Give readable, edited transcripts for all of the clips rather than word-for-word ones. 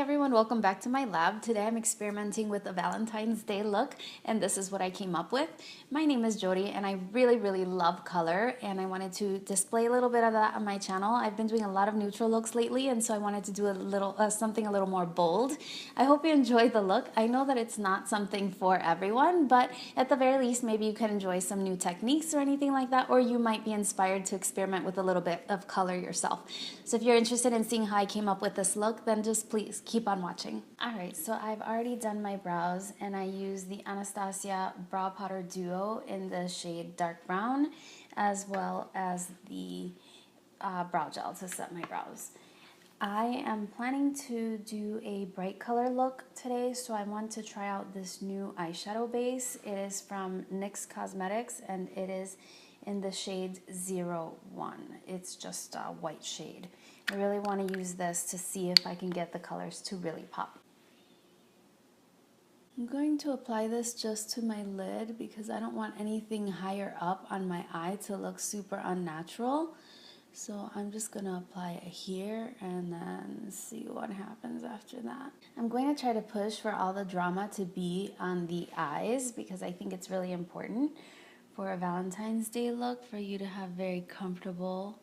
everyone, welcome back to my lab. Today I'm experimenting with a Valentine's Day look and this is what I came up with. My name is Yori and I really love color and I wanted to display a little bit of that on my channel. I've been doing a lot of neutral looks lately and so I wanted to do a little something a little more bold. I hope you enjoyed the look. I know that it's not something for everyone, but at the very least maybe you can enjoy some new techniques or anything like that, or you might be inspired to experiment with a little bit of color yourself. So if you're interested in seeing how I came up with this look, then just please keep on watching. Alright, so I've already done my brows and I use the Anastasia Brow Powder Duo in the shade Dark Brown, as well as the brow gel to set my brows. I am planning to do a bright color look today, so I want to try out this new eyeshadow base. It is from NYX Cosmetics and it is in the shade 01. It's just a white shade. I really want to use this to see if I can get the colors to really pop. I'm going to apply this just to my lid because I don't want anything higher up on my eye to look super unnatural. So I'm just going to apply it here and then see what happens after that. I'm going to try to push for all the drama to be on the eyes because I think it's really important for a Valentine's Day look for you to have very comfortable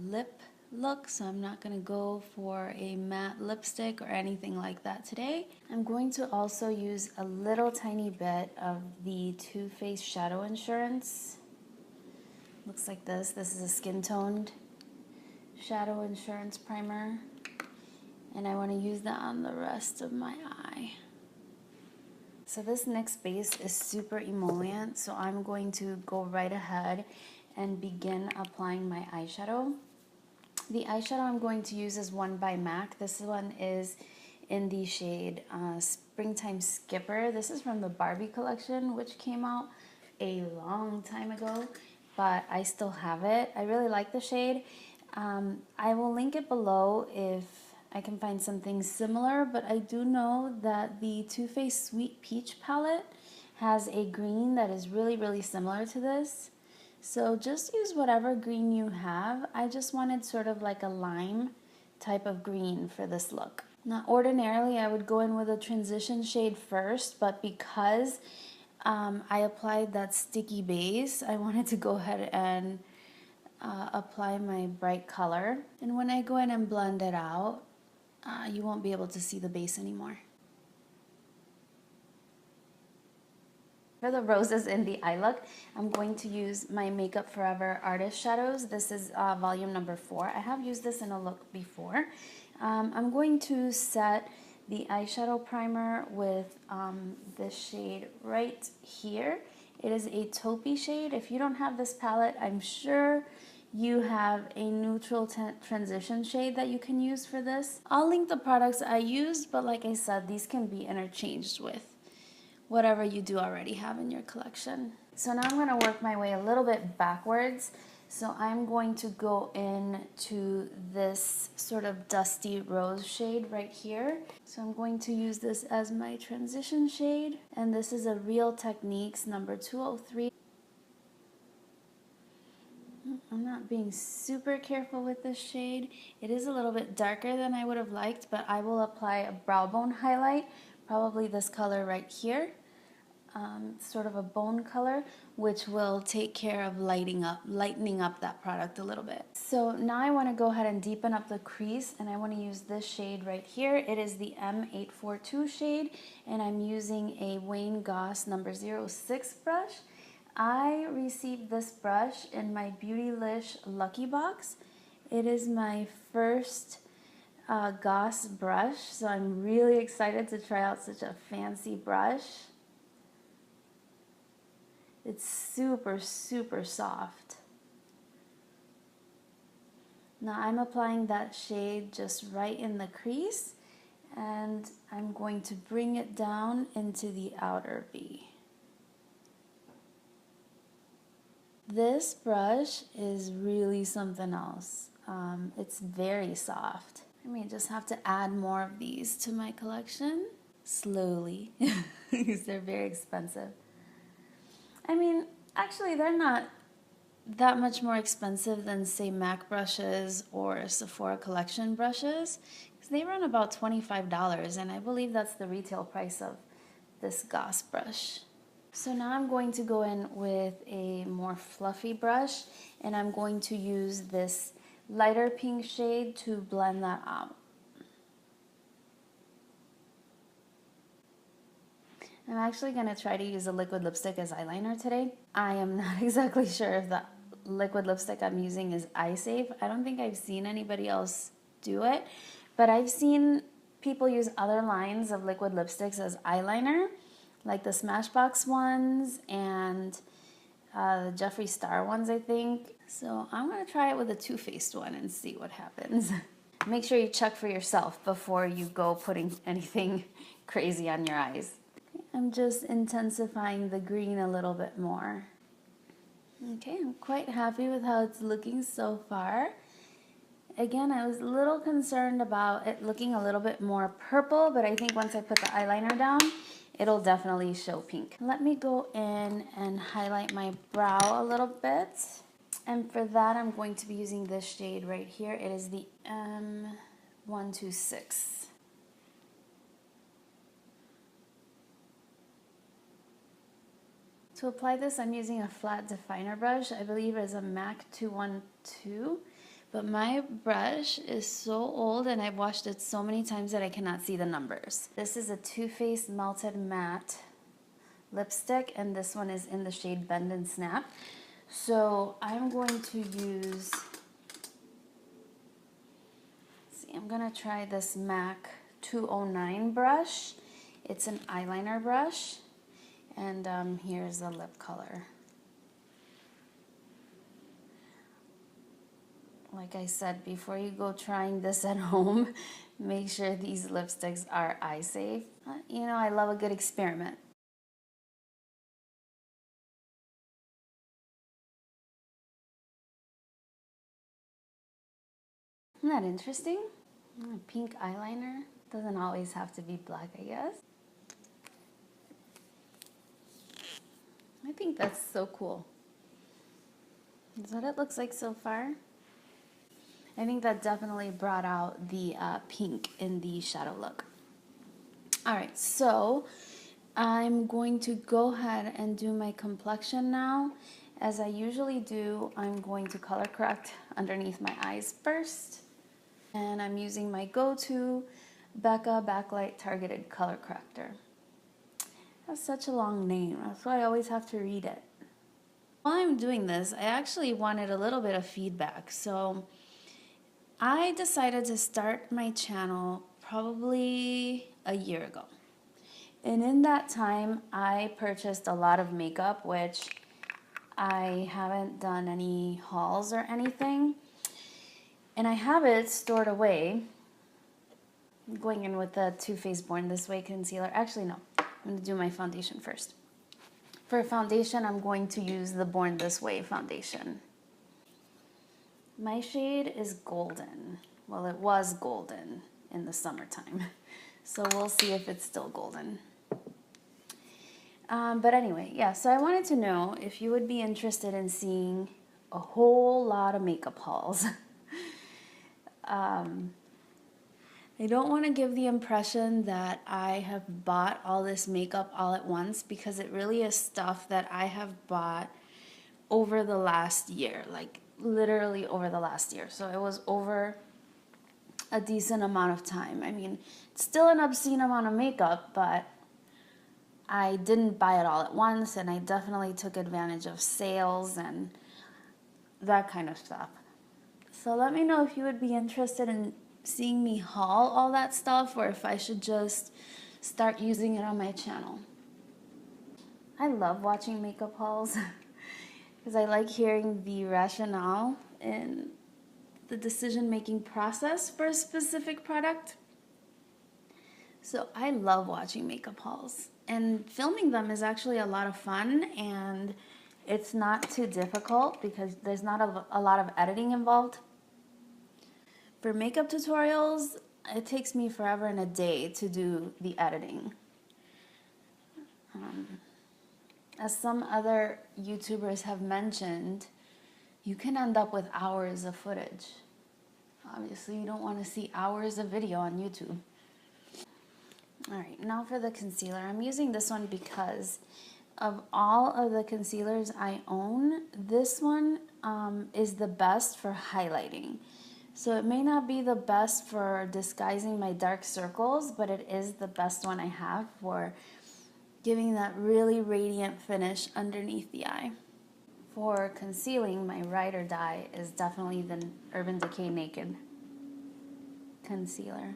lip look. So I'm not going to go for a matte lipstick or anything like that today. I'm going to also use a little tiny bit of the Too Faced Shadow Insurance. Looks like this. This is a skin toned Shadow Insurance primer. And I want to use that on the rest of my eye. So this NYX base is super emollient, so I'm going to go right ahead and begin applying my eyeshadow. The eyeshadow I'm going to use is one by MAC. This one is in the shade Springtime Skipper. This is from the Barbie collection, which came out a long time ago, but I still have it. I really like the shade. I will link it below if I can find something similar, but I do know that the Too Faced Sweet Peach palette has a green that is really similar to this. So just use whatever green you have. I just wanted sort of like a lime type of green for this look. Now ordinarily I would go in with a transition shade first, but because I applied that sticky base, I wanted to go ahead and apply my bright color. And when I go in and blend it out, you won't be able to see the base anymore. For the roses in the eye look, I'm going to use my Makeup Forever Artist Shadows. This is volume number 4. I have used this in a look before. I'm going to set the eyeshadow primer with this shade right here. It is a taupey shade. If you don't have this palette, I'm sure you have a neutral transition shade that you can use for this. I'll link the products I used, but like I said, these can be interchanged with whatever you do already have in your collection. So now I'm going to work my way a little bit backwards. So I'm going to go into this sort of dusty rose shade right here. So I'm going to use this as my transition shade. And this is a Real Techniques number 203. I'm not being super careful with this shade. It is a little bit darker than I would have liked, but I will apply a brow bone highlight, probably this color right here. Sort of a bone color, which will take care of lightening up that product a little bit. So now I want to go ahead and deepen up the crease, and I want to use this shade right here. It is the M842 shade, and I'm using a Wayne Goss number 06 brush. I received this brush in my Beautylish Lucky Box. It is my first Goss brush, so I'm really excited to try out such a fancy brush. It's super soft. Now I'm applying that shade just right in the crease, and I'm going to bring it down into the outer V. This brush is really something else. It's very soft. I may just have to add more of these to my collection slowly because they're very expensive. I mean, actually they're not that much more expensive than say MAC brushes or Sephora collection brushes. They run about $25, and I believe that's the retail price of this Goss brush. So now I'm going to go in with a more fluffy brush, and I'm going to use this lighter pink shade to blend that out. I'm actually going to try to use a liquid lipstick as eyeliner today. I am not exactly sure if the liquid lipstick I'm using is eye safe. I don't think I've seen anybody else do it, but I've seen people use other lines of liquid lipsticks as eyeliner, like the Smashbox ones and the Jeffree Star ones, I think. So I'm going to try it with a Too Faced one and see what happens. Make sure you check for yourself before you go putting anything crazy on your eyes. I'm just intensifying the green a little bit more. Okay, I'm quite happy with how it's looking so far. Again, I was a little concerned about it looking a little bit more purple, but I think once I put the eyeliner down, it'll definitely show pink. Let me go in and highlight my brow a little bit. And for that, I'm going to be using this shade right here. It is the M126. To apply this, I'm using a flat definer brush. I believe it is a MAC 212, but my brush is so old and I've washed it so many times that I cannot see the numbers. This is a Too Faced Melted Matte lipstick, and this one is in the shade Bend and Snap. So I'm going to use, I'm gonna try this MAC 209 brush. It's an eyeliner brush. And here's the lip color. Like I said, before you go trying this at home, make sure these lipsticks are eye safe. You know, I love a good experiment. Isn't that interesting? Pink eyeliner doesn't always have to be black, I guess. I think that's so cool. Is that what it looks like so far? I think that definitely brought out the pink in the shadow look. All right, so I'm going to go ahead and do my complexion now. As I usually do, I'm going to color correct underneath my eyes first. And I'm using my go-to Becca Backlight Targeted Color Corrector. That's such a long name, that's why I always have to read it. While I'm doing this, I actually wanted a little bit of feedback. So I decided to start my channel probably a year ago. And in that time, I purchased a lot of makeup, which I haven't done any hauls or anything. And I have it stored away. I'm going in with the Too Faced Born This Way concealer. Actually, no. I'm going to do my foundation first. For foundation, I'm going to use the Born This Way foundation. My shade is golden. Well, it was golden in the summertime. So we'll see if it's still golden. But anyway, yeah, so I wanted to know if you would be interested in seeing a whole lot of makeup hauls. I don't want to give the impression that I have bought all this makeup all at once, because it really is stuff that I have bought over the last year, like literally over the last year. So it was over a decent amount of time. I mean, it's still an obscene amount of makeup, but I didn't buy it all at once, and I definitely took advantage of sales and that kind of stuff. So let me know if you would be interested in seeing me haul all that stuff, or if I should just start using it on my channel. I love watching makeup hauls because I like hearing the rationale and the decision-making process for a specific product. So I love watching makeup hauls, and filming them is actually a lot of fun, and it's not too difficult because there's not a lot of editing involved. For makeup tutorials, it takes me forever and a day to do the editing. As some other YouTubers have mentioned, you can end up with hours of footage. Obviously, you don't want to see hours of video on YouTube. Alright, now for the concealer. I'm using this one because of all of the concealers I own, this one is the best for highlighting. So it may not be the best for disguising my dark circles, but it is the best one I have for giving that really radiant finish underneath the eye. For concealing, my ride or die is definitely the Urban Decay Naked concealer.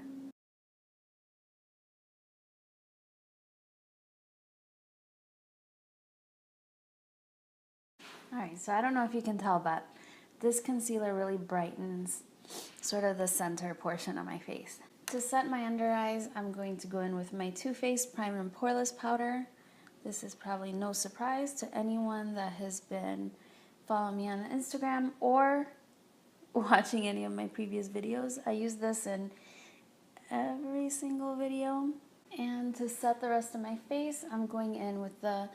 Alright, so I don't know if you can tell, but this concealer really brightens sort of the center portion of my face. To set my under eyes, I'm going to go in with my Too Faced Prime and Poreless powder. This is probably no surprise to anyone that has been following me on Instagram or watching any of my previous videos. I use this in every single video. And to set the rest of my face, I'm going in with the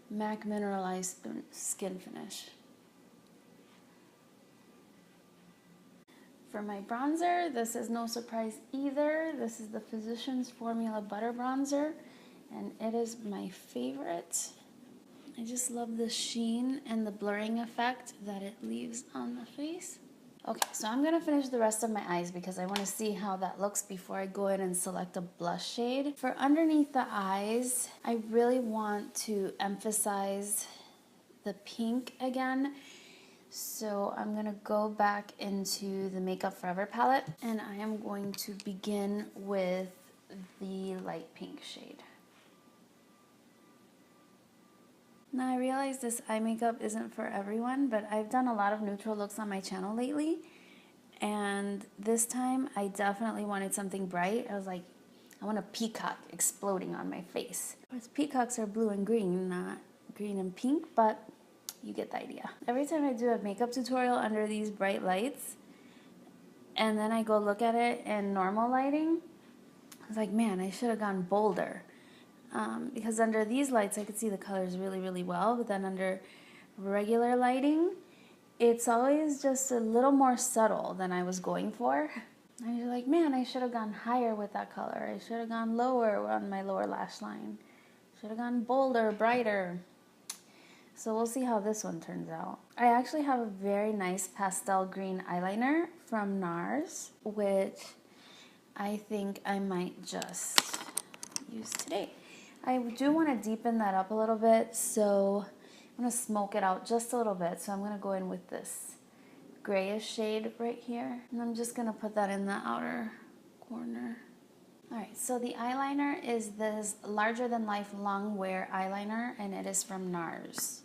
MAC Mineralized Skin Finish. For my bronzer, this is no surprise either. This is the Physicians Formula Butter Bronzer, and it is my favorite. I just love the sheen and the blurring effect that it leaves on the face. Okay, so I'm gonna finish the rest of my eyes because I wanna see how that looks before I go in and select a blush shade. For underneath the eyes, I really want to emphasize the pink again. So I'm gonna go back into the Makeup Forever palette and I am going to begin with the light pink shade. Now I realize this eye makeup isn't for everyone, but I've done a lot of neutral looks on my channel lately, and this time I definitely wanted something bright. I was like, I want a peacock exploding on my face. Of course, peacocks are blue and green, not green and pink, but you get the idea. Every time I do a makeup tutorial under these bright lights, and then I go look at it in normal lighting, I was like, man, I should have gone bolder. Because under these lights I could see the colors really, really well, but then under regular lighting, it's always just a little more subtle than I was going for. And you're like, man, I should have gone higher with that color. I should have gone lower on my lower lash line. Should have gone bolder, brighter. So we'll see how this one turns out. I actually have a very nice pastel green eyeliner from NARS, which I think I might just use today. I do want to deepen that up a little bit, so I'm going to smoke it out just a little bit. So I'm going to go in with this grayish shade right here, and I'm just going to put that in the outer corner. Alright, so the eyeliner is this Larger Than Life Long Wear eyeliner, and it is from NARS.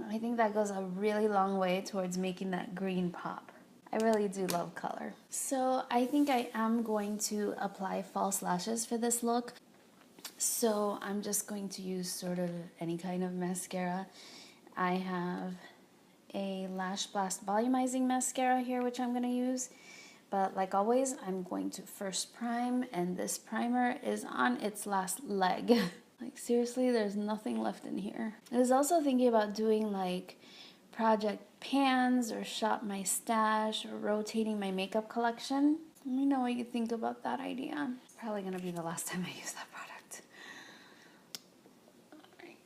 I think that goes a really long way towards making that green pop. I really do love color. So I think I am going to apply false lashes for this look. So I'm just going to use sort of any kind of mascara. I have a Lash Blast Volumizing Mascara here, which I'm going to use. But like always, I'm going to first prime, and this primer is on its last leg. Like seriously, there's nothing left in here. I was also thinking about doing like project pans or shop my stash or rotating my makeup collection. Let me know what you think about that idea. It's probably gonna be the last time I use that product. Alright.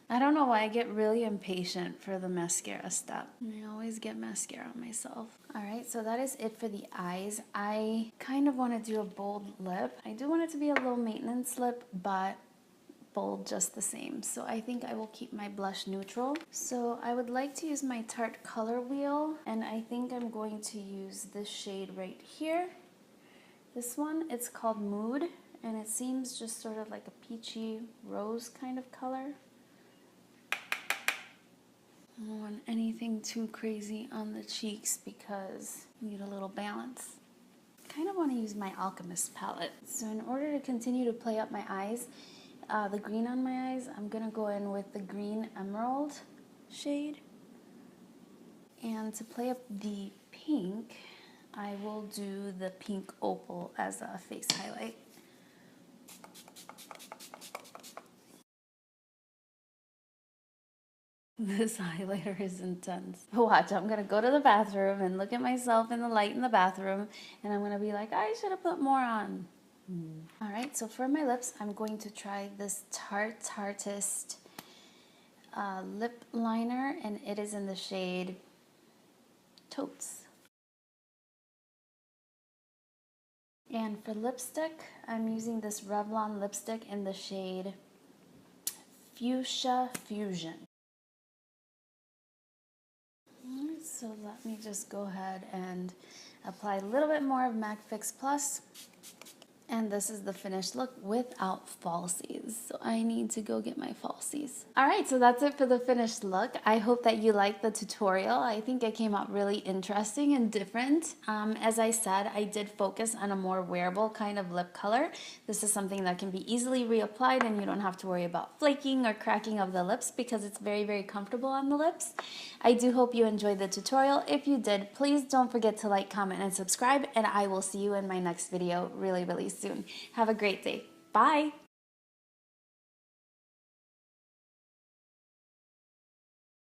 I don't know why I get really impatient for the mascara step. I always get mascara on myself. Alright, so that is it for the eyes. I kind of want to do a bold lip. I do want it to be a low maintenance lip, but bold just the same. So I think I will keep my blush neutral. So I would like to use my Tarte Color Wheel, and I think I'm going to use this shade right here. This one, it's called Mood, and it seems just sort of like a peachy rose kind of color. I don't want anything too crazy on the cheeks because you need a little balance. I kind of want to use my Alchemist palette. So in order to continue to play up my eyes, the green on my eyes, I'm gonna go in with the green emerald shade. And to play up the pink, I will do the pink opal as a face highlight. This highlighter is intense. Watch, I'm gonna go to the bathroom and look at myself in the light in the bathroom, and I'm gonna be like, I should have put more on. All right, so for my lips, I'm going to try this Tartist lip liner, and it is in the shade Totes. And for lipstick, I'm using this Revlon lipstick in the shade Fuchsia Fusion. So let me just go ahead and apply a little bit more of MAC Fix Plus. And this is the finished look without falsies. So I need to go get my falsies. All right, so that's it for the finished look. I hope that you liked the tutorial. I think it came out really interesting and different. As I said, I did focus on a more wearable kind of lip color. This is something that can be easily reapplied and you don't have to worry about flaking or cracking of the lips because it's very, very comfortable on the lips. I do hope you enjoyed the tutorial. If you did, please don't forget to like, comment, and subscribe, and I will see you in my next video really, really soon. Have a great day. Bye.